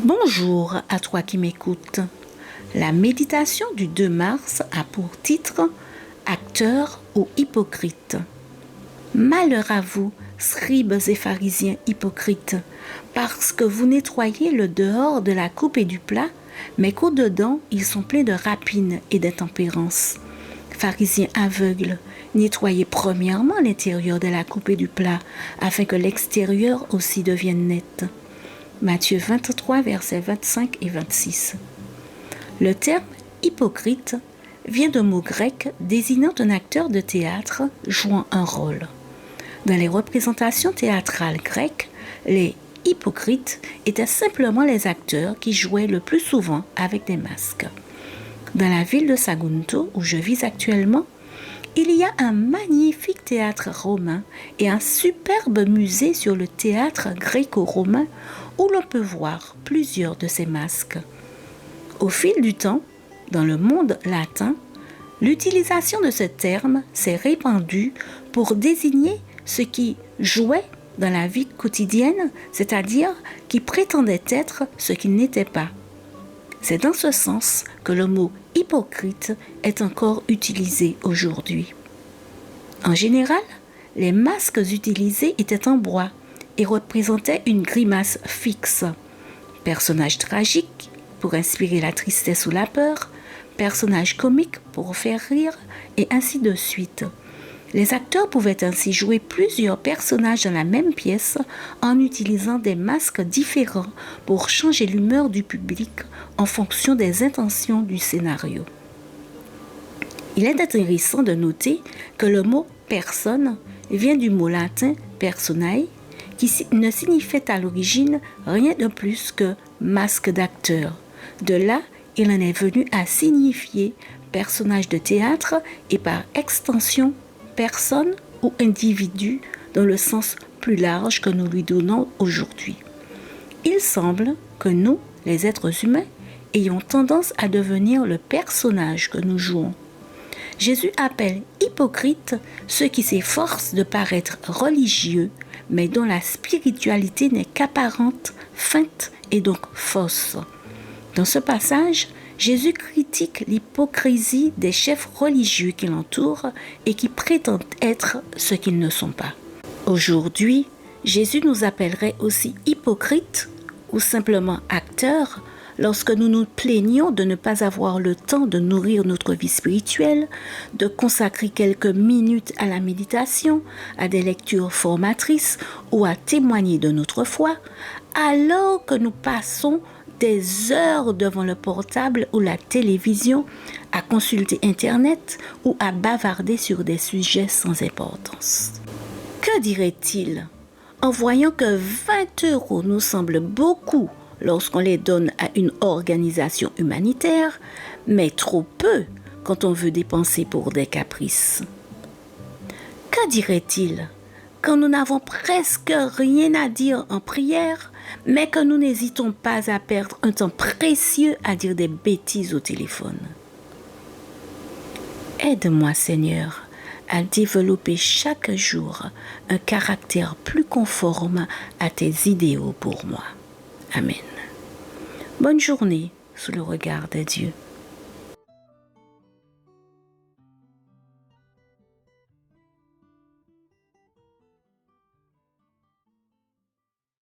Bonjour à toi qui m'écoutes. La méditation du 2 mars a pour titre « Acteurs ou hypocrites ». Malheur à vous, scribes et pharisiens hypocrites, parce que vous nettoyez le dehors de la coupe et du plat, mais qu'au-dedans, ils sont pleins de rapine et d'intempérance. Pharisiens aveugles, nettoyez premièrement l'intérieur de la coupe et du plat, afin que l'extérieur aussi devienne net. Matthieu 23, versets 25 et 26. Le terme « hypocrite » vient d'un mot grec désignant un acteur de théâtre jouant un rôle. Dans les représentations théâtrales grecques, les hypocrites étaient simplement les acteurs qui jouaient le plus souvent avec des masques. Dans la ville de Sagunto, où je vis actuellement, il y a un magnifique théâtre romain et un superbe musée sur le théâtre gréco-romain où l'on peut voir plusieurs de ces masques. Au fil du temps, dans le monde latin, l'utilisation de ce terme s'est répandue pour désigner ceux qui jouaient dans la vie quotidienne, c'est-à-dire qui prétendaient être ce qu'ils n'étaient pas. C'est dans ce sens que le mot « hypocrite » est encore utilisé aujourd'hui. En général, les masques utilisés étaient en bois et représentaient une grimace fixe. Personnage tragique pour inspirer la tristesse ou la peur, personnage comique pour faire rire, et ainsi de suite. Les acteurs pouvaient ainsi jouer plusieurs personnages dans la même pièce en utilisant des masques différents pour changer l'humeur du public en fonction des intentions du scénario. Il est intéressant de noter que le mot « personne » vient du mot latin « personae » qui ne signifiait à l'origine rien de plus que « masque d'acteur ». De là, il en est venu à signifier « personnage de théâtre » et par extension personne ou individu dans le sens plus large que nous lui donnons aujourd'hui. Il semble que nous, les êtres humains, ayons tendance à devenir le personnage que nous jouons. Jésus appelle hypocrites ceux qui s'efforcent de paraître religieux, mais dont la spiritualité n'est qu'apparente, feinte et donc fausse. Dans ce passage, Jésus critique l'hypocrisie des chefs religieux qui l'entourent et qui prétendent être ce qu'ils ne sont pas. Aujourd'hui, Jésus nous appellerait aussi hypocrites ou simplement acteurs lorsque nous nous plaignons de ne pas avoir le temps de nourrir notre vie spirituelle, de consacrer quelques minutes à la méditation, à des lectures formatrices ou à témoigner de notre foi, alors que nous passons des heures devant le portable ou la télévision, à consulter Internet ou à bavarder sur des sujets sans importance. Que dirait-il en voyant que 20 € nous semblent beaucoup lorsqu'on les donne à une organisation humanitaire, mais trop peu quand on veut dépenser pour des caprices? Que dirait-il quand nous n'avons presque rien à dire en prière, mais que nous n'hésitons pas à perdre un temps précieux à dire des bêtises au téléphone? Aide-moi, Seigneur, à développer chaque jour un caractère plus conforme à tes idéaux pour moi. Amen. Bonne journée sous le regard de Dieu.